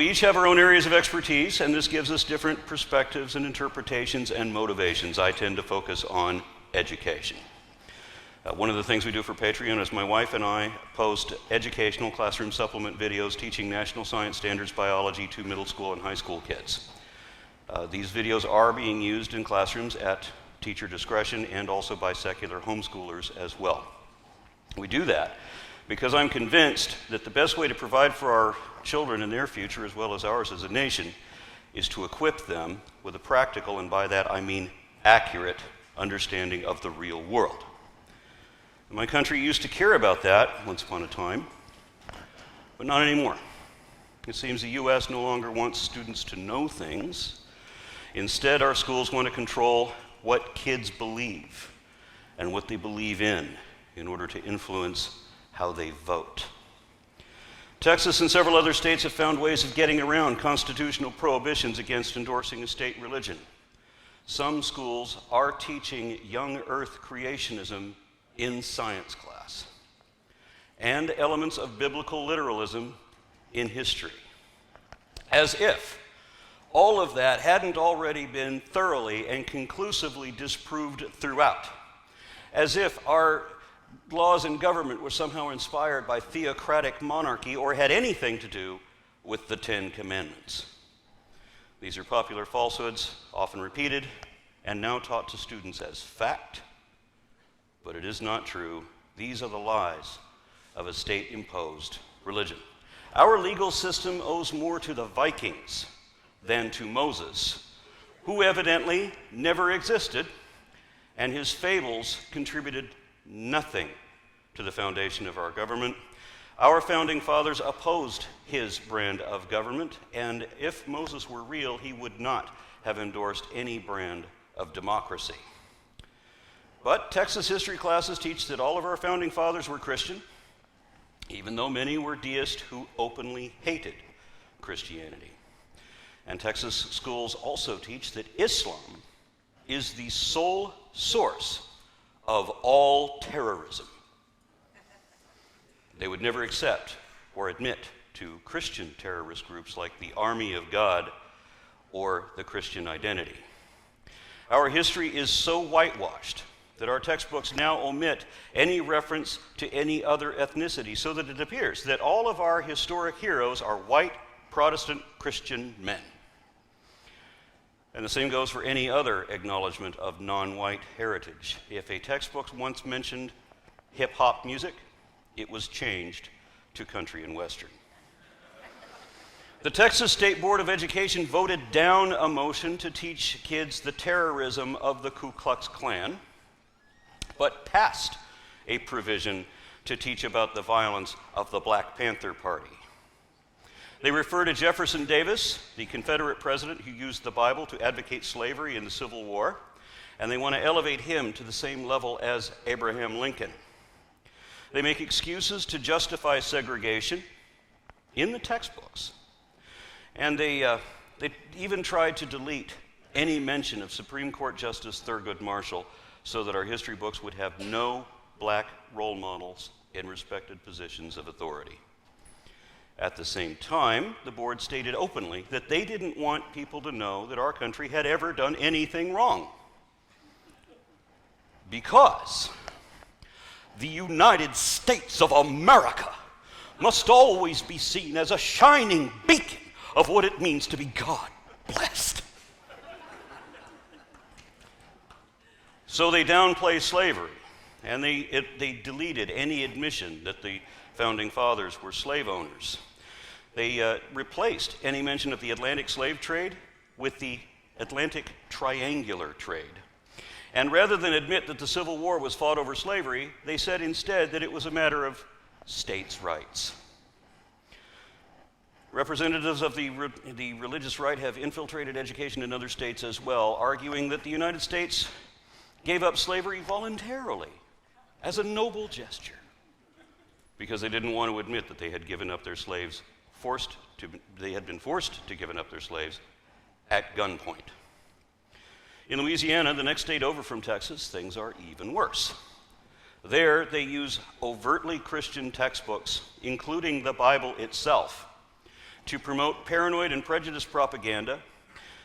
We each have our own areas of expertise, and this gives us different perspectives and interpretations and motivations. I tend to focus on education. One of the things we do for Patreon is my wife and I post educational classroom supplement videos teaching national science standards biology to middle school and high school kids. These videos are being used in classrooms at teacher discretion and also by secular homeschoolers as well. We do that because I'm convinced that the best way to provide for our children and their future, as well as ours as a nation, is to equip them with a practical, and by that I mean accurate, understanding of the real world. My country used to care about that once upon a time, but not anymore. It seems the U.S. no longer wants students to know things. Instead, our schools want to control what kids believe and what they believe in order to influence how they vote. Texas and several other states have found ways of getting around constitutional prohibitions against endorsing a state religion. Some schools are teaching young earth creationism in science class, and elements of biblical literalism in history, as if all of that hadn't already been thoroughly and conclusively disproved throughout, as if our laws and government were somehow inspired by theocratic monarchy or had anything to do with the Ten Commandments. These are popular falsehoods, often repeated, and now taught to students as fact, but it is not true. These are the lies of a state-imposed religion. Our legal system owes more to the Vikings than to Moses, who evidently never existed, and his fables contributed nothing to the foundation of our government. Our founding fathers opposed his brand of government, and if Moses were real, he would not have endorsed any brand of democracy. But Texas history classes teach that all of our founding fathers were Christian, even though many were deists who openly hated Christianity. And Texas schools also teach that Islam is the sole source of all terrorism. They would never accept or admit to Christian terrorist groups like the Army of God or the Christian Identity. Our history is so whitewashed that our textbooks now omit any reference to any other ethnicity, so that it appears that all of our historic heroes are white Protestant Christian men. And the same goes for any other acknowledgement of non-white heritage. If a textbook once mentioned hip-hop music, it was changed to country and western. The Texas State Board of Education voted down a motion to teach kids the terrorism of the Ku Klux Klan, but passed a provision to teach about the violence of the Black Panther Party. They refer to Jefferson Davis, the Confederate president who used the Bible to advocate slavery in the Civil War, and they want to elevate him to the same level as Abraham Lincoln. They make excuses to justify segregation in the textbooks, and they even tried to delete any mention of Supreme Court Justice Thurgood Marshall so that our history books would have no black role models in respected positions of authority. At the same time, the board stated openly that they didn't want people to know that our country had ever done anything wrong, because the United States of America must always be seen as a shining beacon of what it means to be God-blessed. So they downplay slavery, and they deleted any admission that the founding fathers were slave owners. They replaced any mention of the Atlantic slave trade with the Atlantic triangular trade. And rather than admit that the Civil War was fought over slavery, they said instead that it was a matter of states' rights. Representatives of the religious right have infiltrated education in other states as well, arguing that the United States gave up slavery voluntarily as a noble gesture because they didn't want to admit that they had given up their slaves they had been forced to give up their slaves at gunpoint. In Louisiana, the next state over from Texas, things are even worse. There, they use overtly Christian textbooks, including the Bible itself, to promote paranoid and prejudiced propaganda,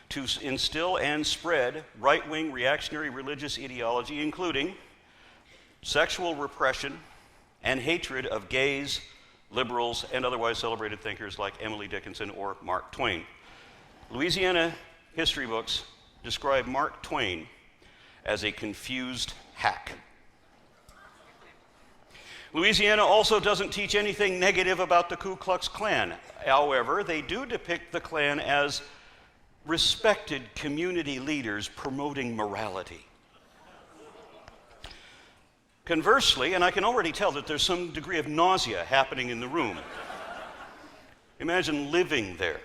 to instill and spread right-wing reactionary religious ideology, including sexual repression and hatred of gays, liberals, and otherwise celebrated thinkers like Emily Dickinson or Mark Twain. Louisiana history books describe Mark Twain as a confused hack. Louisiana also doesn't teach anything negative about the Ku Klux Klan. However, they do depict the Klan as respected community leaders promoting morality. Conversely, and I can already tell that there's some degree of nausea happening in the room. Imagine living there.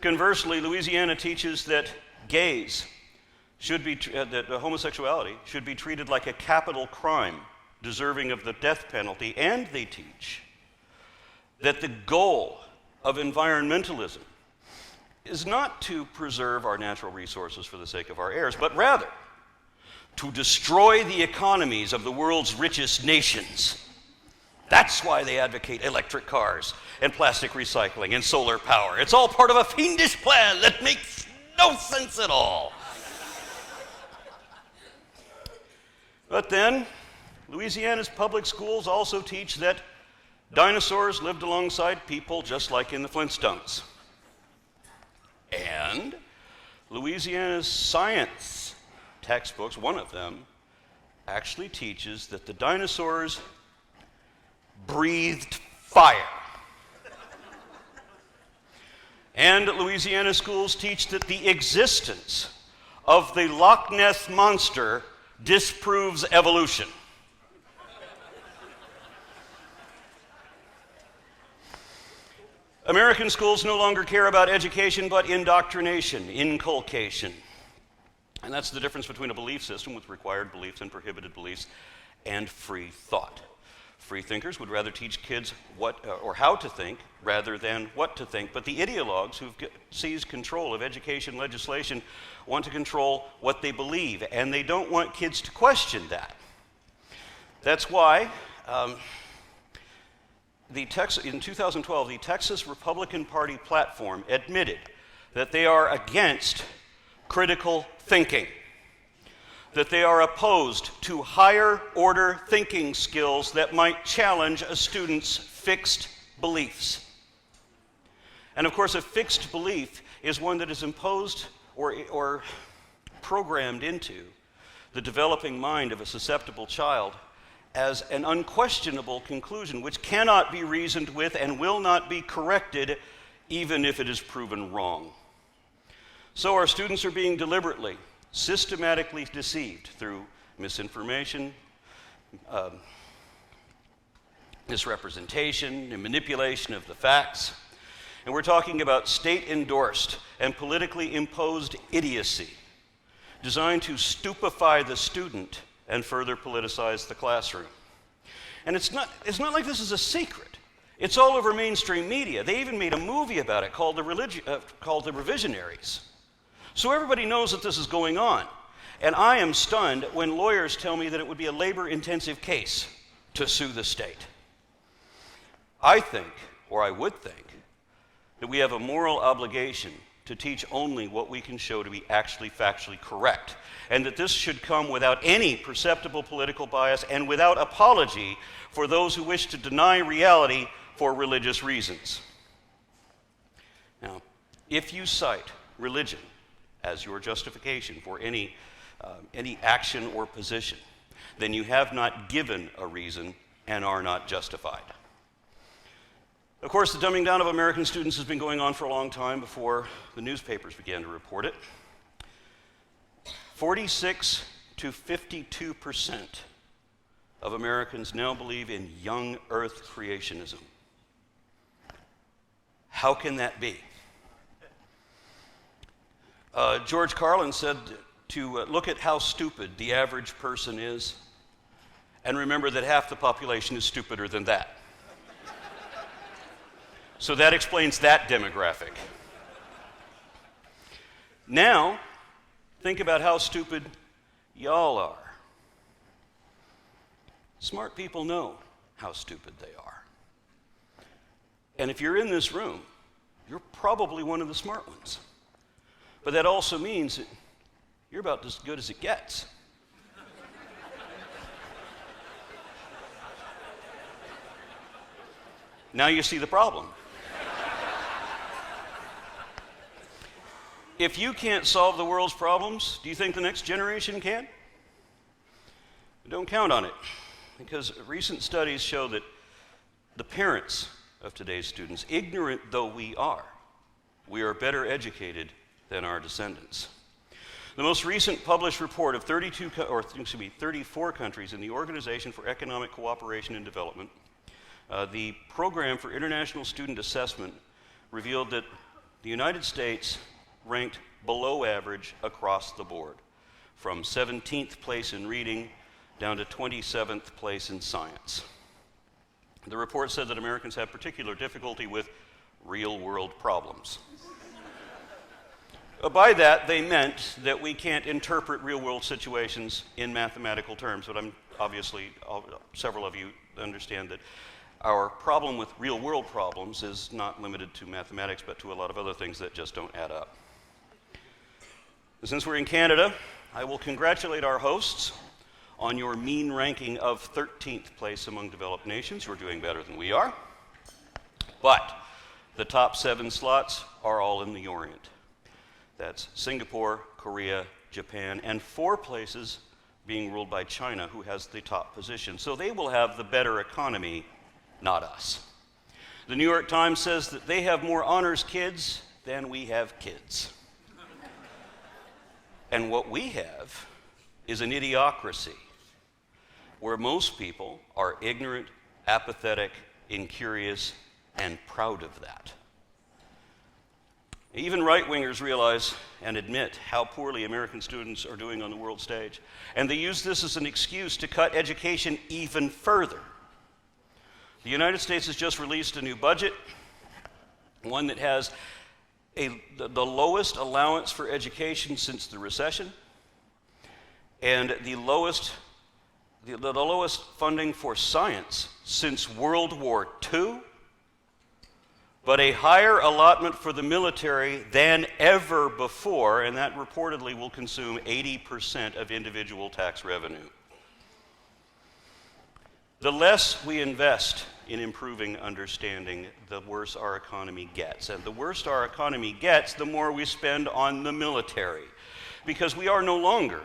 Conversely, Louisiana teaches that gays should be, that homosexuality should be treated like a capital crime, deserving of the death penalty, and they teach that the goal of environmentalism is not to preserve our natural resources for the sake of our heirs, but rather to destroy the economies of the world's richest nations. That's why they advocate electric cars and plastic recycling and solar power. It's all part of a fiendish plan that makes no sense at all. But then, Louisiana's public schools also teach that dinosaurs lived alongside people just like in the Flintstones. And Louisiana's science textbooks, one of them, actually teaches that the dinosaurs breathed fire. And Louisiana schools teach that the existence of the Loch Ness Monster disproves evolution. American schools no longer care about education, but indoctrination, inculcation. And that's the difference between a belief system with required beliefs and prohibited beliefs and free thought. Free thinkers would rather teach kids what or how to think rather than what to think. But the ideologues who've seized control of education legislation want to control what they believe, and they don't want kids to question that. That's why in 2012, the Texas Republican Party platform admitted that they are against critical thinking, that they are opposed to higher order thinking skills that might challenge a student's fixed beliefs. And of course, a fixed belief is one that is imposed or programmed into the developing mind of a susceptible child as an unquestionable conclusion which cannot be reasoned with and will not be corrected even if it is proven wrong. So our students are being deliberately, systematically deceived through misinformation, misrepresentation, and manipulation of the facts. And we're talking about state-endorsed and politically imposed idiocy designed to stupefy the student and further politicize the classroom. And it's not like this is a secret. It's all over mainstream media. They even made a movie about it called The Revisionaries. So everybody knows that this is going on. And I am stunned when lawyers tell me that it would be a labor-intensive case to sue the state. I think, or I would think, that we have a moral obligation to teach only what we can show to be actually factually correct, and that this should come without any perceptible political bias and without apology for those who wish to deny reality for religious reasons. Now, if you cite religion as your justification for any action or position, then you have not given a reason and are not justified. Of course, the dumbing down of American students has been going on for a long time before the newspapers began to report it. 46 to 52% of Americans now believe in young earth creationism. How can that be? George Carlin said to look at how stupid the average person is and remember that half the population is stupider than that. So that explains that demographic. Now, think about how stupid y'all are. Smart people know how stupid they are. And if you're in this room, you're probably one of the smart ones. But that also means that you're about as good as it gets. Now you see the problem. If you can't solve the world's problems, do you think the next generation can? Don't count on it, because recent studies show that the parents of today's students, ignorant though we are better educated than our descendants. The most recent published report of 34 countries in the Organization for Economic Cooperation and Development, the Program for International Student Assessment, revealed that the United States ranked below average across the board, from 17th place in reading down to 27th place in science. The report said that Americans have particular difficulty with real-world problems. By that, they meant that we can't interpret real-world situations in mathematical terms, but several of you understand that our problem with real-world problems is not limited to mathematics, but to a lot of other things that just don't add up. Since we're in Canada, I will congratulate our hosts on your mean ranking of 13th place among developed nations. You're doing better than we are. But the top 7 slots are all in the Orient. That's Singapore, Korea, Japan, and 4 places being ruled by China, who has the top position. So they will have the better economy, not us. The New York Times says that they have more honors kids than we have kids. And what we have is an idiocracy, where most people are ignorant, apathetic, incurious, and proud of that. Even right-wingers realize and admit how poorly American students are doing on the world stage, and they use this as an excuse to cut education even further. The United States has just released a new budget, one that has the lowest allowance for education since the recession, and the lowest funding for science since World War II, but a higher allotment for the military than ever before, and that reportedly will consume 80% of individual tax revenue. The less we invest in improving understanding, the worse our economy gets. And the worse our economy gets, the more we spend on the military. Because we are no longer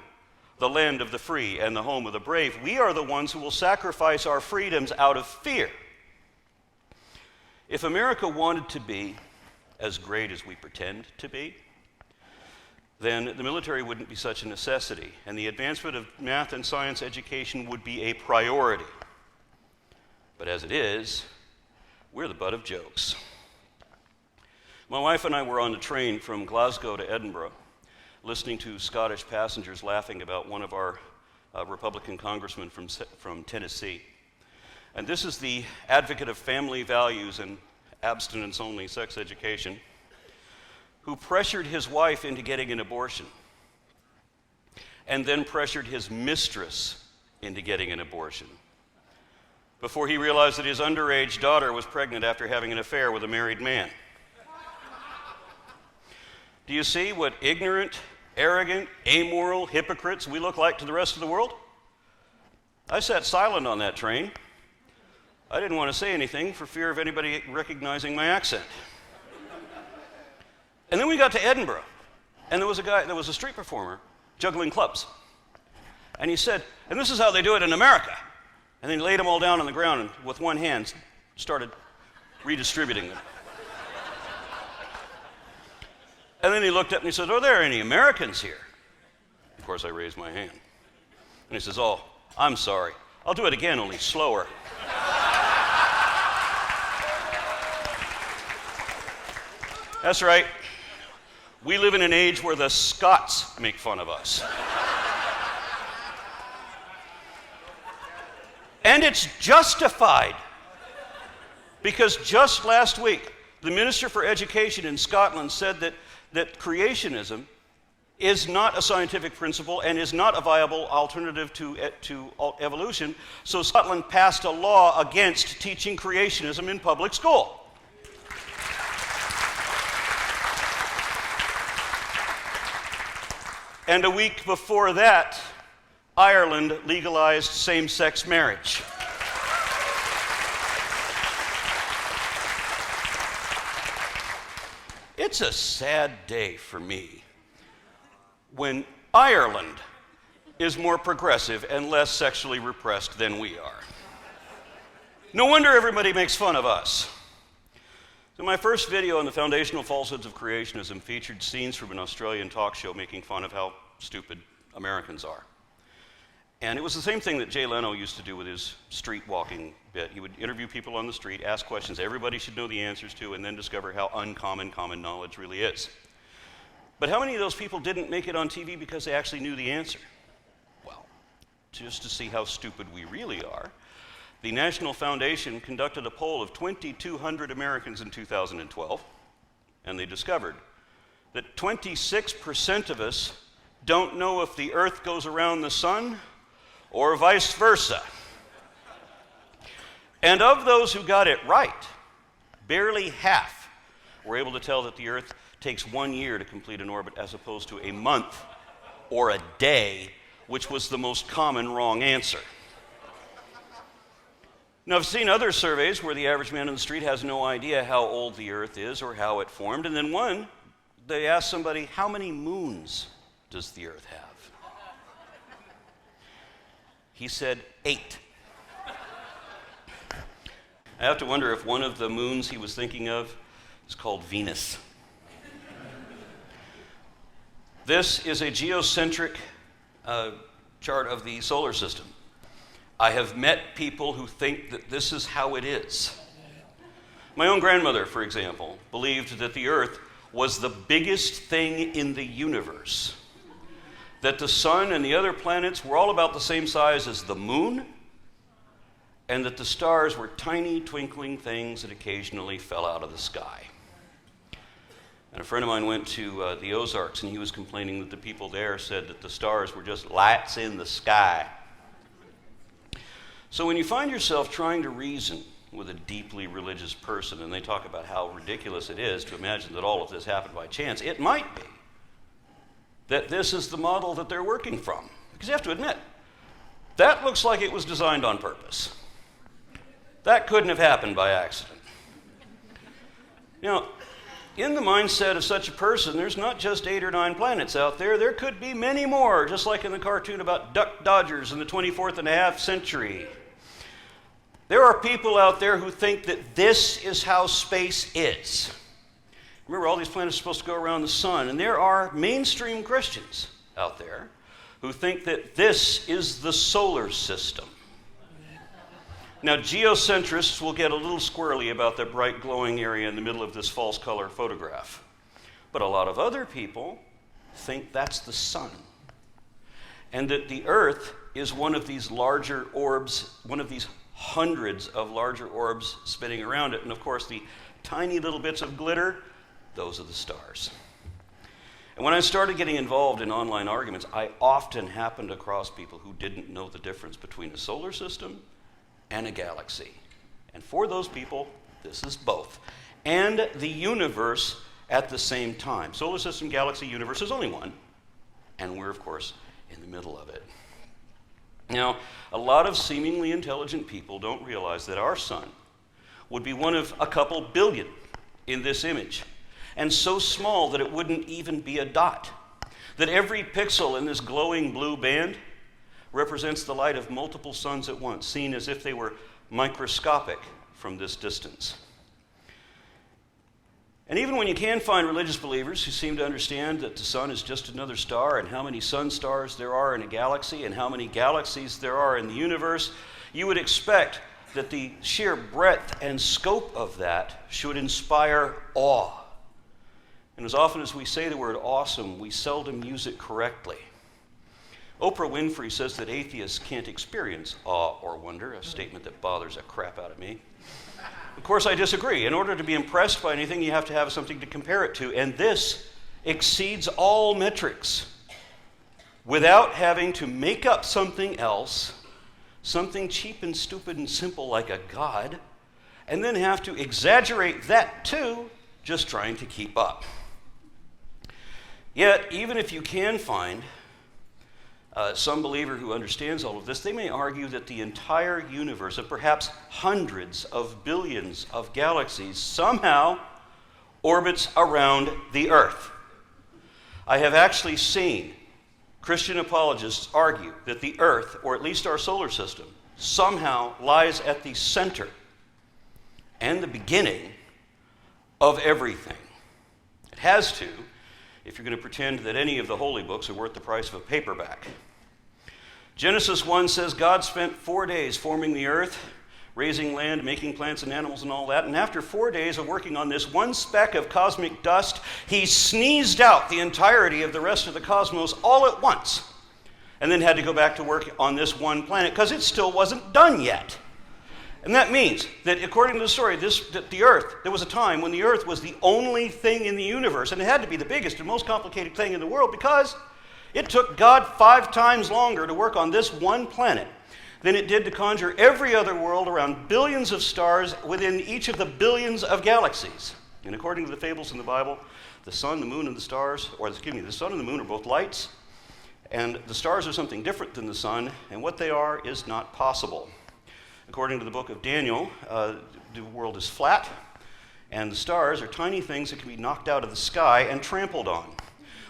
the land of the free and the home of the brave. We are the ones who will sacrifice our freedoms out of fear. If America wanted to be as great as we pretend to be, then the military wouldn't be such a necessity, and the advancement of math and science education would be a priority. But as it is, we're the butt of jokes. My wife and I were on the train from Glasgow to Edinburgh, listening to Scottish passengers laughing about one of our Republican congressmen from Tennessee. And this is the advocate of family values and abstinence-only sex education, who pressured his wife into getting an abortion, and then pressured his mistress into getting an abortion, before he realized that his underage daughter was pregnant after having an affair with a married man. Do you see what ignorant, arrogant, amoral hypocrites we look like to the rest of the world? I sat silent on that train. I didn't want to say anything for fear of anybody recognizing my accent. And then we got to Edinburgh, and there was a street performer juggling clubs. And he said, and this is how they do it in America. And then he laid them all down on the ground and with one hand started redistributing them. And then he looked up and he said, are there any Americans here? Of course, I raised my hand. And he says, oh, I'm sorry. I'll do it again, only slower. That's right. We live in an age where the Scots make fun of us. And it's justified. Because just last week, the Minister for Education in Scotland said that creationism is not a scientific principle and is not a viable alternative to evolution, so Scotland passed a law against teaching creationism in public school. And a week before that, Ireland legalized same-sex marriage. It's a sad day for me when Ireland is more progressive and less sexually repressed than we are. No wonder everybody makes fun of us. So my first video on the foundational falsehoods of creationism featured scenes from an Australian talk show making fun of how stupid Americans are. And it was the same thing that Jay Leno used to do with his street walking bit. He would interview people on the street, ask questions everybody should know the answers to, and then discover how uncommon common knowledge really is. But how many of those people didn't make it on TV because they actually knew the answer? Well, just to see how stupid we really are, the National Foundation conducted a poll of 2,200 Americans in 2012, and they discovered that 26% of us don't know if the Earth goes around the sun or vice versa. And of those who got it right, barely half were able to tell that the Earth takes 1 year to complete an orbit as opposed to a month or a day, which was the most common wrong answer. Now, I've seen other surveys where the average man on the street has no idea how old the Earth is or how it formed, and then one, they ask somebody, how many moons does the Earth have? He said 8. I have to wonder if one of the moons he was thinking of is called Venus. This is a geocentric chart of the solar system. I have met people who think that this is how it is. My own grandmother, for example, believed that the Earth was the biggest thing in the universe, that the sun and the other planets were all about the same size as the moon, and that the stars were tiny twinkling things that occasionally fell out of the sky. And a friend of mine went to the Ozarks, and he was complaining that the people there said that the stars were just lights in the sky. So when you find yourself trying to reason with a deeply religious person, and they talk about how ridiculous it is to imagine that all of this happened by chance, it might be that this is the model that they're working from. Because you have to admit, that looks like it was designed on purpose. That couldn't have happened by accident. You know, in the mindset of such a person, there's not just 8 or 9 planets out there. There could be many more, just like in the cartoon about Duck Dodgers in the 24th and a half century. There are people out there who think that this is how space is. Remember, all these planets are supposed to go around the sun, and there are mainstream Christians out there who think that this is the solar system. Now, geocentrists will get a little squirrely about the bright glowing area in the middle of this false color photograph. But a lot of other people think that's the sun, and that the Earth is one of these larger orbs, one of these hundreds of larger orbs spinning around it. And of course, the tiny little bits of glitter, those are the stars. And when I started getting involved in online arguments, I often happened across people who didn't know the difference between a solar system and a galaxy. And for those people, this is both. And the universe at the same time. Solar system, galaxy, universe is only one. And we're, of course, in the middle of it. Now, a lot of seemingly intelligent people don't realize that our sun would be one of a couple billion in this image, and so small that it wouldn't even be a dot. That every pixel in this glowing blue band represents the light of multiple suns at once, seen as if they were microscopic from this distance. And even when you can find religious believers who seem to understand that the sun is just another star, and how many sun stars there are in a galaxy, and how many galaxies there are in the universe, you would expect that the sheer breadth and scope of that should inspire awe. And as often as we say the word awesome, we seldom use it correctly. Oprah Winfrey says that atheists can't experience awe or wonder, a statement that bothers a crap out of me. Of course, I disagree. In order to be impressed by anything, you have to have something to compare it to, and this exceeds all metrics. without having to make up something else, something cheap and stupid and simple like a God, and then have to exaggerate that too, just trying to keep up. Yet, even if you can find some believer who understands all of this, they may argue that the entire universe of perhaps hundreds of billions of galaxies somehow orbits around the Earth. I have actually seen Christian apologists argue that the Earth, or at least our solar system, somehow lies at the center and the beginning of everything. It has to, if you're going to pretend that any of the holy books are worth the price of a paperback. Genesis 1 says God spent 4 days forming the earth, raising land, making plants and animals and all that, and after 4 days of working on this one speck of cosmic dust, he sneezed out the entirety of the rest of the cosmos all at once, and then had to go back to work on this one planet because it still wasn't done yet. And that means that, according to the story, that the earth, there was a time when the earth was the only thing in the universe, and it had to be the biggest and most complicated thing in the world because it took God 5 times longer to work on this one planet than it did to conjure every other world around billions of stars within each of the billions of galaxies. And according to the fables in the Bible, the sun, the moon, and the stars, the sun and the moon are both lights, and the stars are something different than the sun, and what they are is not possible. According to the book of Daniel, the world is flat, and the stars are tiny things that can be knocked out of the sky and trampled on.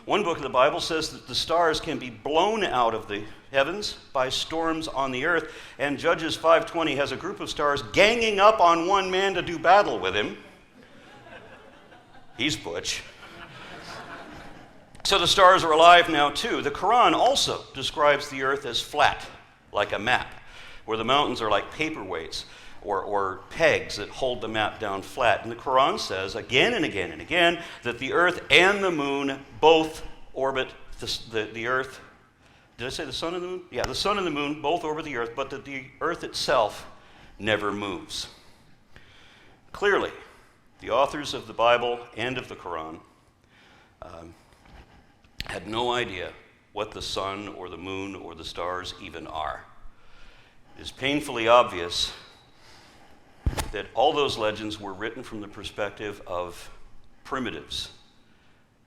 One book of the Bible says that the stars can be blown out of the heavens by storms on the earth, and Judges 5:20 has a group of stars ganging up on one man to do battle with him. He's butch. So the stars are alive now too. The Quran also describes the earth as flat, like a map, where the mountains are like paperweights or pegs that hold the map down flat. And the Quran says again and again and again that the earth and the moon both orbit the earth. Did I say the sun and the moon? Yeah, the sun and the moon both orbit the earth, but that the earth itself never moves. Clearly, the authors of the Bible and of the Quran had no idea what the sun or the moon or the stars even are. It is painfully obvious that all those legends were written from the perspective of primitives,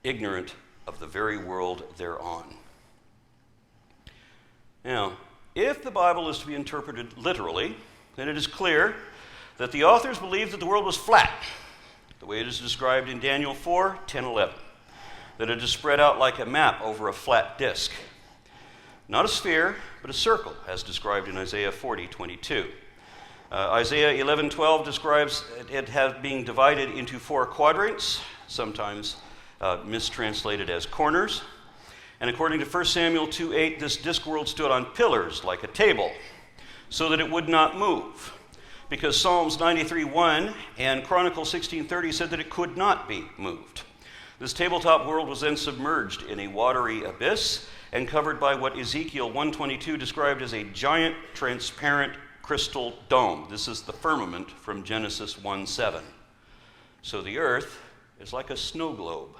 ignorant of the very world they're on. Now, if the Bible is to be interpreted literally, then it is clear that the authors believed that the world was flat, the way it is described in Daniel 4, 10, 11, that it is spread out like a map over a flat disk. Not a sphere, but a circle, as described in Isaiah 40, 22. Isaiah 11:12 describes it as being divided into 4 quadrants, sometimes mistranslated as corners. And according to 1 Samuel 2:8, this disk world stood on pillars like a table, so that it would not move, because Psalms 93:1 and Chronicles 16:30 said that it could not be moved. This tabletop world was then submerged in a watery abyss and covered by what Ezekiel 1:22 described as a giant, transparent crystal dome. This is the firmament from Genesis 1:7. So the earth is like a snow globe.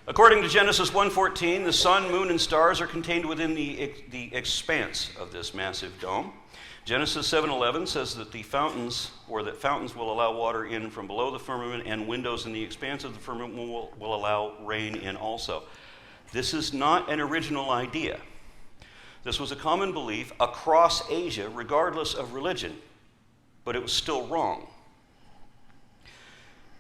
According to Genesis 1:14, the sun, moon, and stars are contained within the expanse of this massive dome. Genesis 7:11 says that fountains will allow water in from below the firmament, and windows in the expanse of the firmament will allow rain in also. This is not an original idea. This was a common belief across Asia, regardless of religion, but it was still wrong.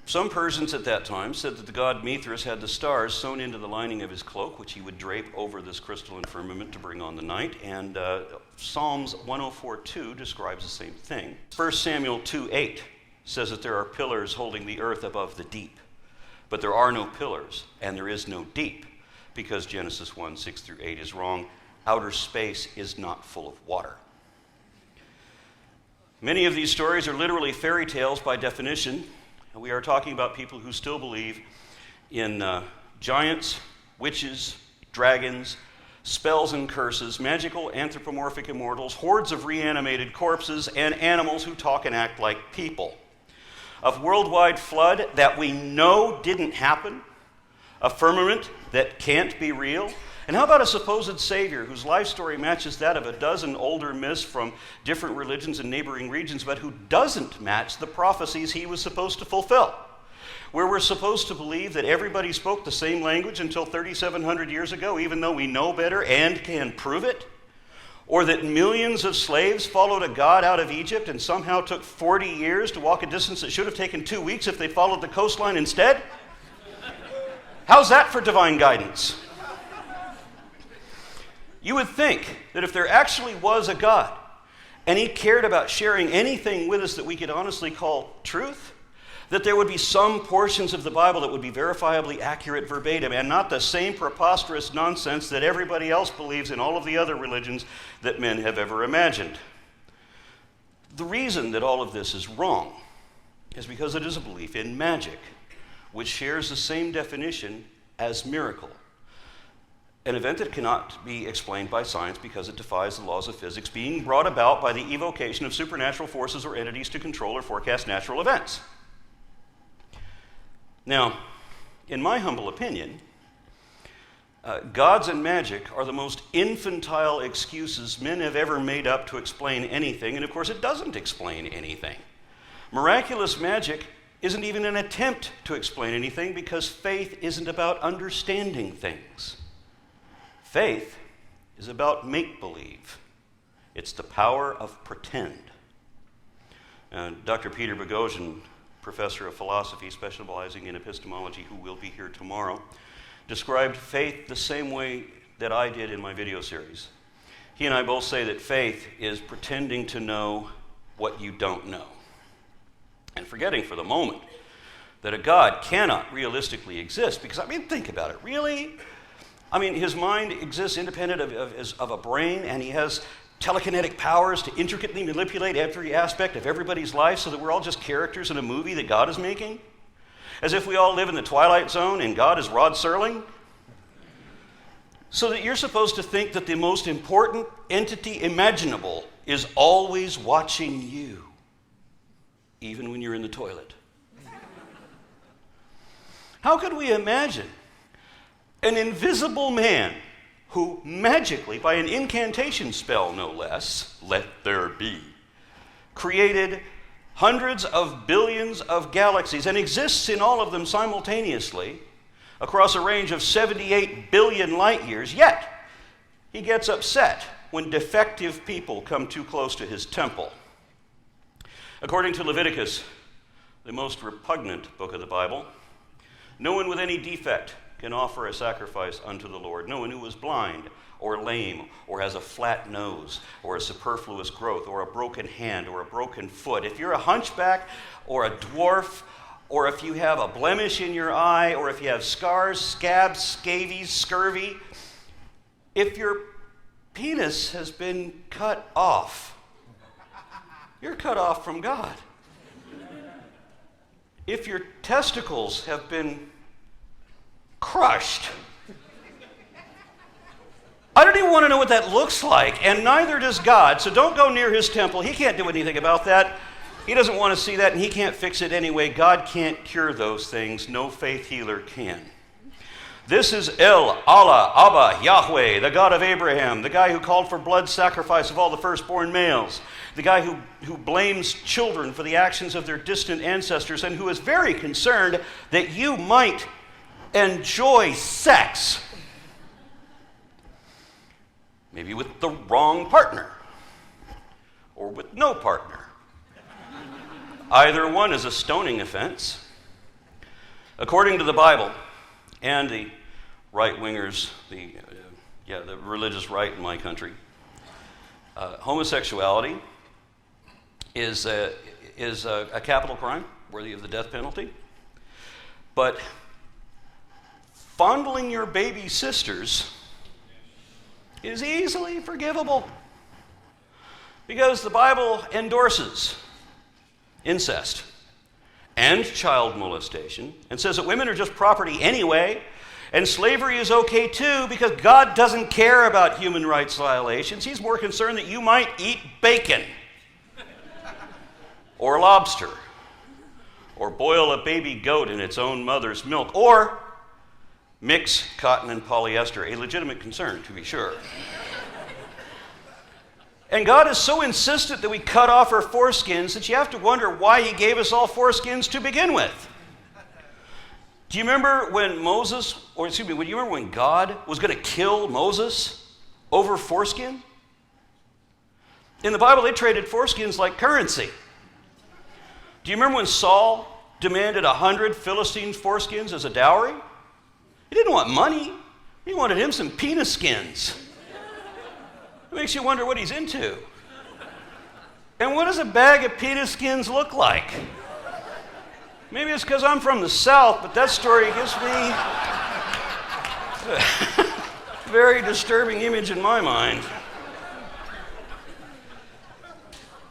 Some Persians at that time said that the god Mithras had the stars sewn into the lining of his cloak, which he would drape over this crystalline firmament to bring on the night, and Psalms 104:2 describes the same thing. 1 Samuel 2:8 says that there are pillars holding the earth above the deep, but there are no pillars, and there is no deep, because Genesis 1:6-8 is wrong. Outer space is not full of water. Many of these stories are literally fairy tales by definition, and we are talking about people who still believe in giants, witches, dragons, spells and curses, magical anthropomorphic immortals, hordes of reanimated corpses, and animals who talk and act like people. A worldwide flood that we know didn't happen, A firmament that can't be real? And how about a supposed savior whose life story matches that of a dozen older myths from different religions and neighboring regions, but who doesn't match the prophecies he was supposed to fulfill? Where we're supposed to believe that everybody spoke the same language until 3,700 years ago, even though we know better and can prove it? Or that millions of slaves followed a god out of Egypt and somehow took 40 years to walk a distance that should have taken 2 weeks if they followed the coastline instead? How's that for divine guidance? You would think that if there actually was a God and he cared about sharing anything with us that we could honestly call truth, that there would be some portions of the Bible that would be verifiably accurate verbatim and not the same preposterous nonsense that everybody else believes in all of the other religions that men have ever imagined. The reason that all of this is wrong is because it is a belief in magic, which shares the same definition as miracle. An event that cannot be explained by science because it defies the laws of physics, being brought about by the evocation of supernatural forces or entities to control or forecast natural events. Now, in my humble opinion, gods and magic are the most infantile excuses men have ever made up to explain anything, and of course it doesn't explain anything. Miraculous magic isn't even an attempt to explain anything because faith isn't about understanding things. Faith is about make-believe. It's the power of pretend. Dr. Peter Boghossian, professor of philosophy specializing in epistemology, who will be here tomorrow, described faith the same way that I did in my video series. He and I both say that faith is pretending to know what you don't know, and forgetting for the moment that a God cannot realistically exist, because, think about it, really? His mind exists independent of a brain, and he has telekinetic powers to intricately manipulate every aspect of everybody's life so that we're all just characters in a movie that God is making? As if we all live in the Twilight Zone and God is Rod Serling? So that you're supposed to think that the most important entity imaginable is always watching you, even when you're in the toilet. How could we imagine an invisible man who magically, by an incantation spell no less, let there be, created hundreds of billions of galaxies and exists in all of them simultaneously across a range of 78 billion light years, yet he gets upset when defective people come too close to his temple? According to Leviticus, the most repugnant book of the Bible, no one with any defect can offer a sacrifice unto the Lord. No one who is blind or lame or has a flat nose or a superfluous growth or a broken hand or a broken foot. If you're a hunchback or a dwarf, or if you have a blemish in your eye, or if you have scars, scabs, scabies, scurvy, if your penis has been cut off, you're cut off from God. If your testicles have been crushed, I don't even want to know what that looks like, and neither does God, so don't go near his temple. He can't do anything about that. He doesn't want to see that, and he can't fix it anyway. God can't cure those things. No faith healer can. This is El, Allah, Abba, Yahweh, the God of Abraham, the guy who called for blood sacrifice of all the firstborn males, the guy who blames children for the actions of their distant ancestors, and who is very concerned that you might enjoy sex, maybe with the wrong partner, or with no partner. Either one is a stoning offense. According to the Bible and the right-wingers, the religious right in my country, homosexuality is a capital crime worthy of the death penalty. But fondling your baby sisters is easily forgivable, because the Bible endorses incest and child molestation and says that women are just property anyway, and slavery is okay too, because God doesn't care about human rights violations. He's more concerned that you might eat bacon or lobster or boil a baby goat in its own mother's milk, or Mix cotton and polyester, a legitimate concern, to be sure. And God is so insistent that we cut off our foreskins that you have to wonder why he gave us all foreskins to begin with. Do you remember when do you remember when God was going to kill Moses over foreskin? In the Bible, they traded foreskins like currency. Do you remember when Saul demanded 100 Philistine foreskins as a dowry? He didn't want money. He wanted him some penis skins. It makes you wonder what he's into. And what does a bag of penis skins look like? Maybe it's because I'm from the South, but that story gives me a very disturbing image in my mind.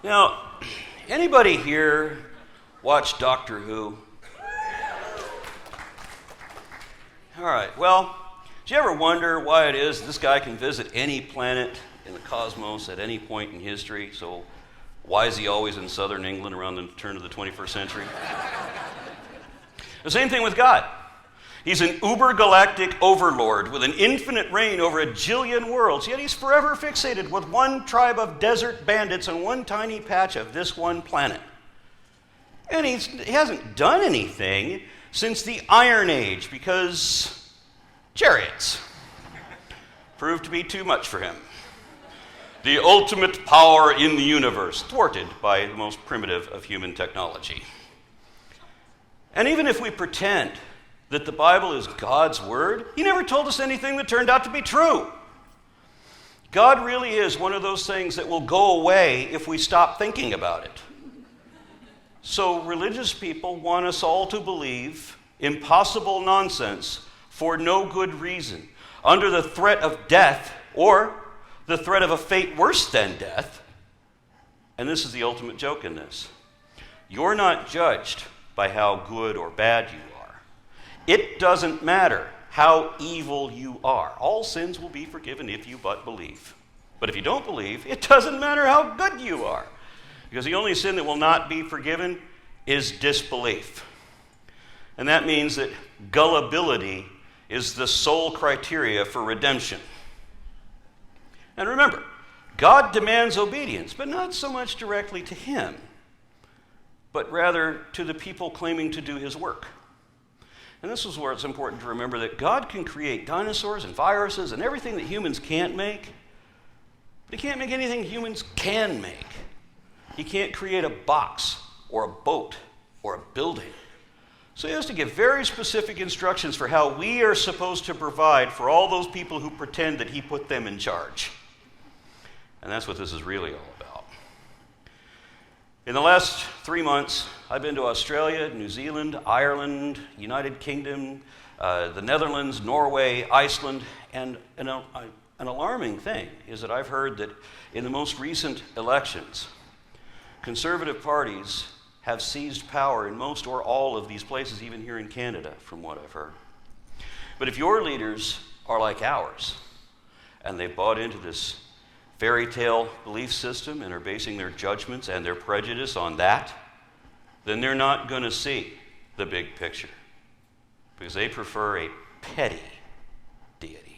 Now, anybody here watch Doctor Who? All right, well, do you ever wonder why it is this guy can visit any planet in the cosmos at any point in history? So why is he always in southern England around the turn of the 21st century? The same thing with God. He's an uber-galactic overlord with an infinite reign over a jillion worlds, yet he's forever fixated with one tribe of desert bandits on one tiny patch of this one planet. And he hasn't done anything since the Iron Age because chariots proved to be too much for him. The ultimate power in the universe, thwarted by the most primitive of human technology. And even if we pretend that the Bible is God's word, he never told us anything that turned out to be true. God really is one of those things that will go away if we stop thinking about it. So religious people want us all to believe impossible nonsense for no good reason, under the threat of death or the threat of a fate worse than death. And this is the ultimate joke in this. You're not judged by how good or bad you are. It doesn't matter how evil you are. All sins will be forgiven if you but believe. But if you don't believe, it doesn't matter how good you are. Because the only sin that will not be forgiven is disbelief. And that means that gullibility is the sole criteria for redemption. And remember, God demands obedience, but not so much directly to him, but rather to the people claiming to do his work. And this is where it's important to remember that God can create dinosaurs and viruses and everything that humans can't make, but he can't make anything humans can make. He can't create a box or a boat or a building. So he has to give very specific instructions for how we are supposed to provide for all those people who pretend that he put them in charge. And that's what this is really all about. In the last 3 months, I've been to Australia, New Zealand, Ireland, United Kingdom, the Netherlands, Norway, Iceland, and an alarming thing is that I've heard that in the most recent elections, conservative parties have seized power in most or all of these places, even here in Canada, from what I've heard. But if your leaders are like ours, and they bought into this fairy tale belief system and are basing their judgments and their prejudice on that, then they're not going to see the big picture because they prefer a petty deity.